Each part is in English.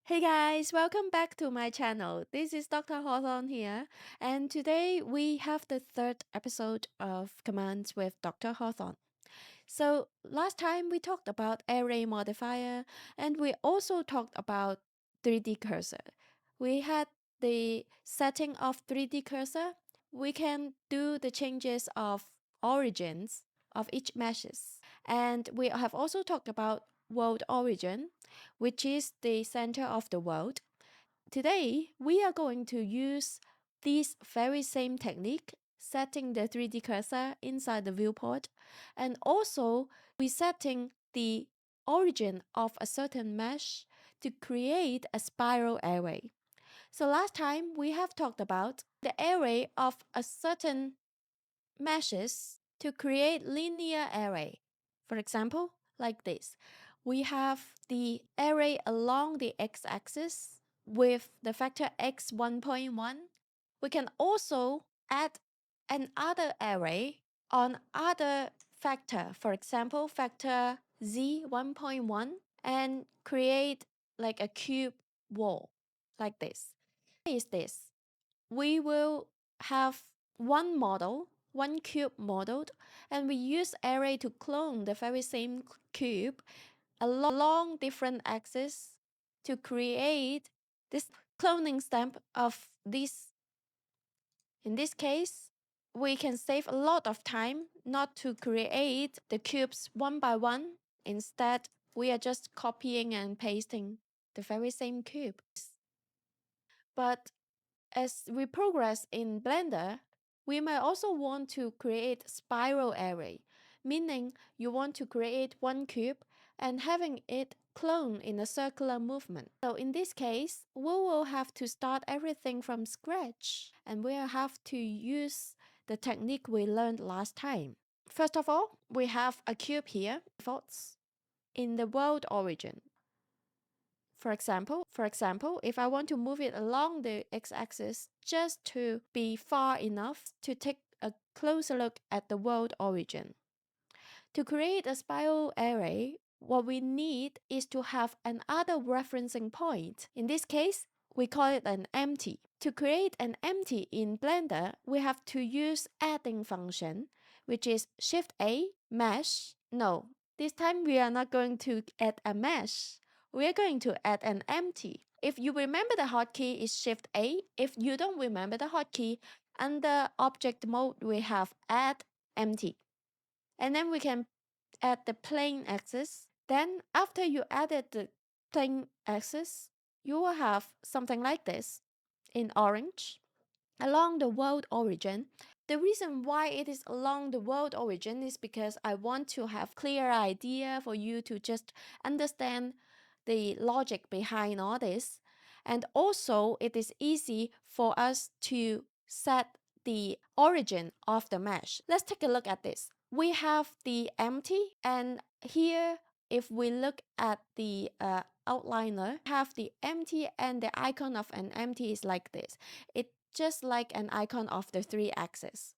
Hey guys, welcome back to my channel. This is Dr. Hawthorn here, and today we have the third episode of Commands with Dr. Hawthorn. So, last time we talked about array modifier and we also talked about 3D cursor. We had the setting of 3D cursor. We can do the changes of origins of each meshes. And we have also talked about world origin, which is the center of the world. Today, we are going to use this very same technique, setting the 3D cursor inside the viewport, and also resetting the origin of a certain mesh to create a spiral array. So last time we have talked about the array of a certain meshes to create linear array. For example, like this. We have the array along the x-axis with the factor x 1.1. We can also add another array on other factor, for example, factor z 1.1, and create like a cube wall like this. Is this? We will have one model, one cube modeled, and we use array to clone the very same cube along different axes to create this cloning stamp of this. In this case, we can save a lot of time not to create the cubes one by one. Instead, we are just copying and pasting the very same cube. But as we progress in Blender, we may also want to create spiral array, meaning you want to create one cube and having it clone in a circular movement. So in this case, we will have to start everything from scratch and we'll have to use the technique we learned last time. First of all, we have a cube here, defaults, in the world origin. For example, if I want to move it along the x-axis just to be far enough to take a closer look at the world origin. To create a spiral array, what we need is to have another referencing point. In this case, we call it an empty. To create an empty in Blender, we have to use adding function, which is Shift A, mesh. No, this time we are not going to add a mesh. We are going to add an empty. If you remember, the hotkey is Shift A. If you don't remember the hotkey, under object mode we have add empty. And then we can add the plane axis. Then after you added the plane axis, you will have something like this in orange along the world origin. The reason why it is along the world origin is because I want to have clear idea for you to just understand the logic behind all this. And also it is easy for us to set the origin of the mesh. Let's take a look at this. We have the empty, and here if we look at the outliner, have the empty, and the icon of an empty is like this. It's just like an icon of the 3-axis.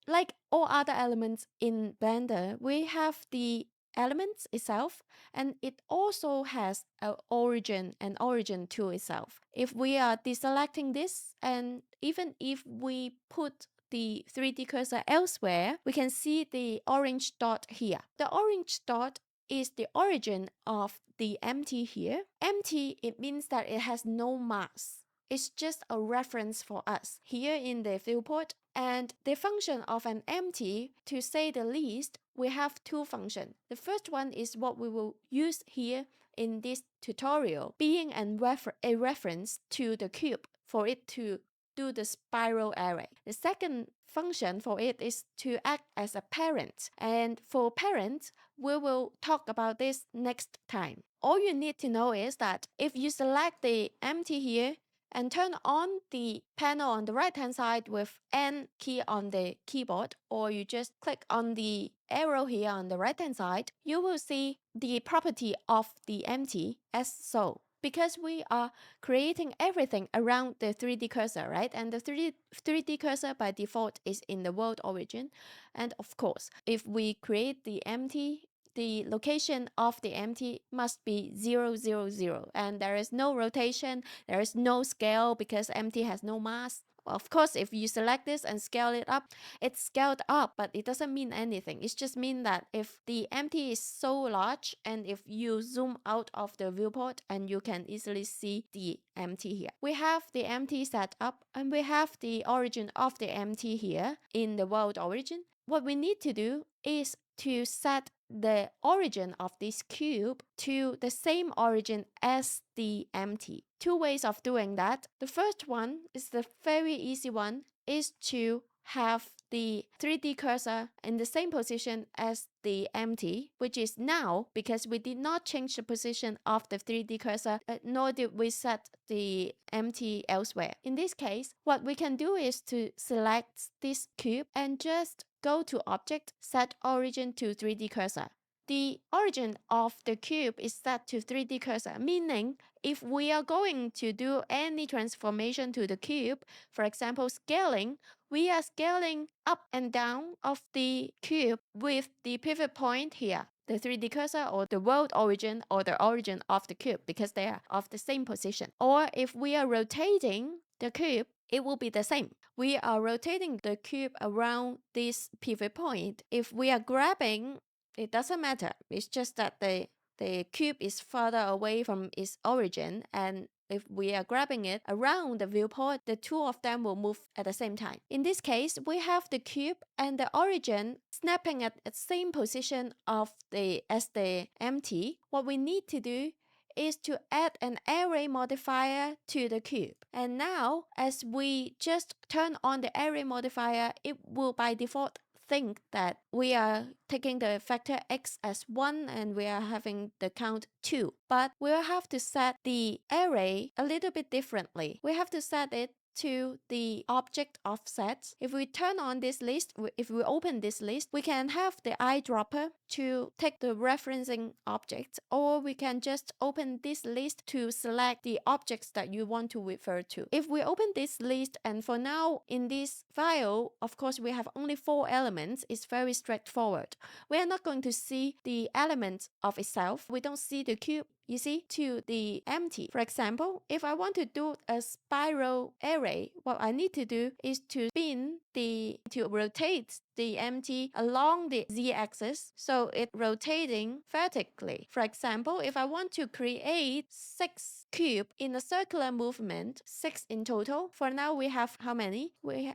Like all other elements in Blender, we have the elements itself, and it also has an origin to itself. If we are deselecting this, and even if we put the 3D cursor elsewhere, we can see the orange dot here. The orange dot is the origin of the empty here. Empty, it means that it has no mask. It's just a reference for us here in the viewport. And the function of an empty, to say the least, we have two functions. The first one is what we will use here in this tutorial, being a reference to the cube for it to do the spiral array. The second function for it is to act as a parent. And for parent, we will talk about this next time. All you need to know is that if you select the empty here and turn on the panel on the right hand side with N key on the keyboard, or you just click on the arrow here on the right hand side, you will see the property of the empty as so. Because we are creating everything around the 3D cursor, right? And the 3D cursor by default is in the world origin. And of course, if we create the empty the location of the empty must be 0, 0, 0. And there is no rotation, there is no scale because empty has no mass. Of course, if you select this and scale it up, it's scaled up, but it doesn't mean anything. It just means that if the empty is so large and if you zoom out of the viewport and you can easily see the empty here. We have the empty set up and we have the origin of the empty here in the world origin. What we need to do is to set the origin of this cube to the same origin as the empty. Two ways of doing that. The first one is the very easy one, is to have the 3D cursor in the same position as the empty, which is now because we did not change the position of the 3D cursor, nor did we set the empty elsewhere. In this case, what we can do is to select this cube and just go to Object, Set Origin to 3D Cursor. The origin of the cube is set to 3D cursor, meaning if we are going to do any transformation to the cube, for example scaling, we are scaling up and down of the cube with the pivot point here, the 3D cursor or the world origin or the origin of the cube, because they are of the same position. Or if we are rotating the cube, it will be the same. We are rotating the cube around this pivot point. If we are grabbing, it doesn't matter. It's just that the cube is further away from its origin, and if we are grabbing it around the viewport, the two of them will move at the same time. In this case, we have the cube and the origin snapping at the same position as the empty. What we need to do is to add an array modifier to the cube. And now, as we just turn on the array modifier, it will by default think that we are taking the factor x as 1 and we are having the count 2. But we'll have to set the array a little bit differently. We have to set it to the object offsets. If we turn on this list, if we open this list, we can have the eyedropper to take the referencing object, or we can just open this list to select the objects that you want to refer to. If we open this list, and for now in this file, of course we have only 4 elements, it's very straightforward. We are not going to see the element of itself. We don't see the cube, you see, to the empty. For example, if I want to do a spiral array, what I need to do is to rotate the empty along the z-axis, so it's rotating vertically. For example, if I want to create 6 cubes in a circular movement, 6 in total. For now we have how many?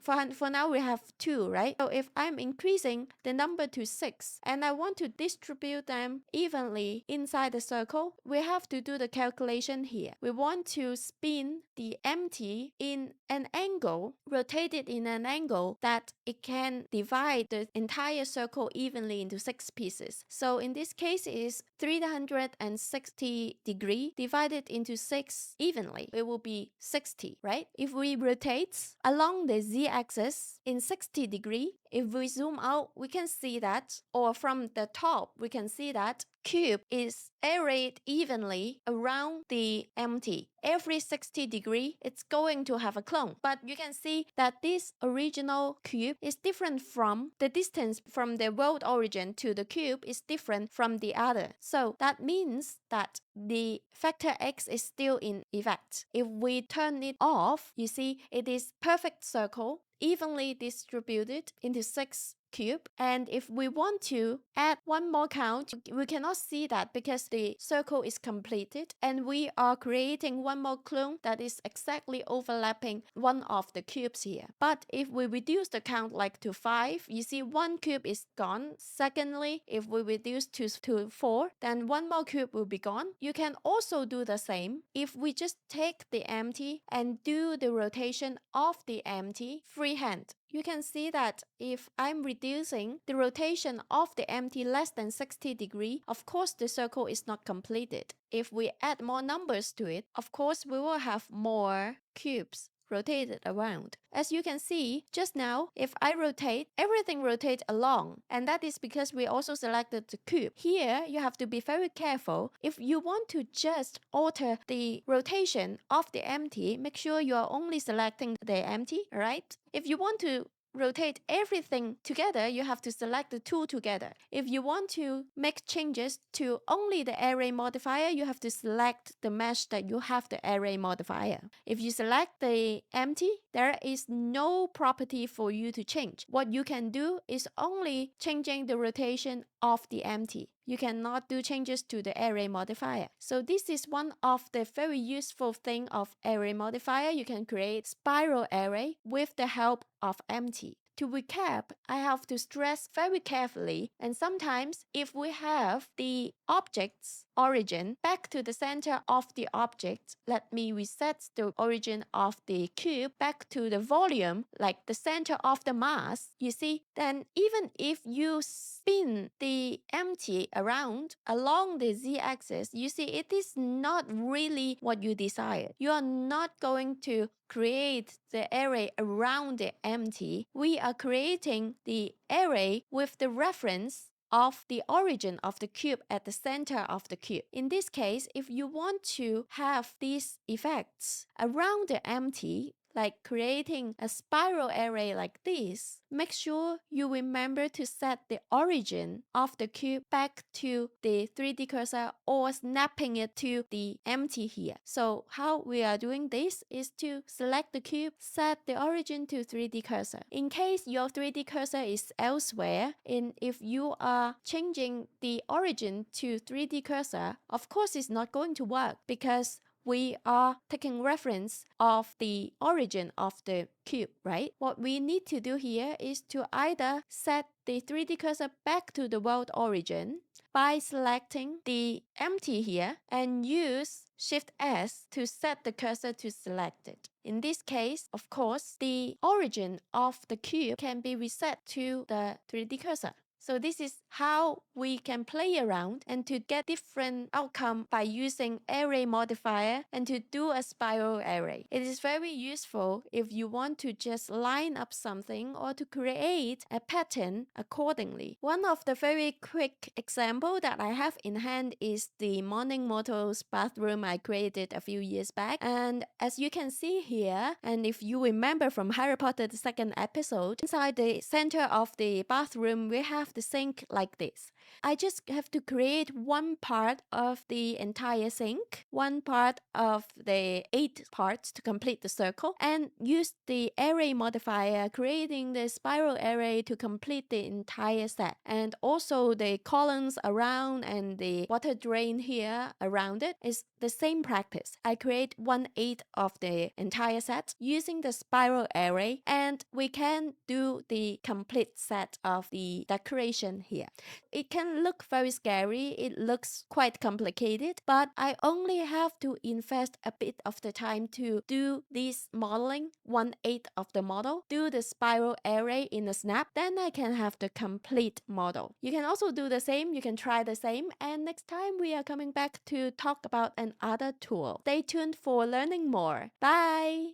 For now we have 2, right? So if I'm increasing the number to 6 and I want to distribute them evenly inside the circle, we have to do the calculation here. We want to spin the empty in an angle, rotate it in an angle that it can divide the entire circle evenly into 6 pieces. So in this case it is 360 degree divided into 6 evenly. It will be 60, right? If we rotate along the z-axis in 60 degree, if we zoom out, we can see that, or from the top, we can see that cube is arrayed evenly around the empty. Every 60 degree, it's going to have a clone. But you can see that this original cube is different from the distance from the world origin to the cube is different from the other. So that means that the factor x is still in effect. If we turn it off, you see it is perfect circle, evenly distributed into 6 cube. And if we want to add one more count, we cannot see that because the circle is completed and we are creating one more clone that is exactly overlapping one of the cubes here. But if we reduce the count like to 5, you see one cube is gone. Secondly, if we reduce to 4, then one more cube will be gone. You can also do the same if we just take the empty and do the rotation of the empty freehand. You can see that if I'm reducing the rotation of the empty less than 60 degree, of course the circle is not completed. If we add more numbers to it, of course we will have more cubes rotated around. As you can see, just now, if I rotate, everything rotates along, and that is because we also selected the cube. Here, you have to be very careful. If you want to just alter the rotation of the empty, make sure you are only selecting the empty, right? If you want to rotate everything together, you have to select the two together. If you want to make changes to only the array modifier, you have to select the mesh that you have the array modifier. If you select the empty, there is no property for you to change. What you can do is only changing the rotation of the empty. You cannot do changes to the array modifier. So this is one of the very useful thing of array modifier. You can create spiral array with the help of empty. To recap, I have to stress very carefully, and sometimes if we have the object's origin back to the center of the object, let me reset the origin of the cube back to the volume, like the center of the mass, you see, then even if you spin the empty around along the z-axis, you see it is not really what you desired. You are not going to create the array around the empty. We are creating the array with the reference of the origin of the cube at the center of the cube. In this case, if you want to have these effects around the empty, like creating a spiral array like this, make sure you remember to set the origin of the cube back to the 3D cursor or snapping it to the empty here. So how we are doing this is to select the cube, set the origin to 3D cursor. In case your 3D cursor is elsewhere, and if you are changing the origin to 3D cursor, of course it's not going to work because we are taking reference of the origin of the cube, right? What we need to do here is to either set the 3D cursor back to the world origin by selecting the empty here and use Shift S to set the cursor to select it. In this case, of course, the origin of the cube can be reset to the 3D cursor. So this is how we can play around and to get different outcome by using array modifier and to do a spiral array. It is very useful if you want to just line up something or to create a pattern accordingly. One of the very quick example that I have in hand is the morning motto's bathroom I created a few years back. And as you can see here, and if you remember from Harry Potter the second episode, inside the center of the bathroom we have the sink like this. I just have to create one part of the entire sink, one part of the 8 parts to complete the circle, and use the array modifier, creating the spiral array to complete the entire set. And also the columns around and the water drain here around it is the same practice. I create 1/8 of the entire set using the spiral array, and we can do the complete set of the decoration here. It can look very scary, it looks quite complicated, but I only have to invest a bit of the time to do this modeling, 1/8 of the model, do the spiral array in a snap, then I can have the complete model. You can also do the same, you can try the same, and next time we are coming back to talk about another tool. Stay tuned for learning more. Bye!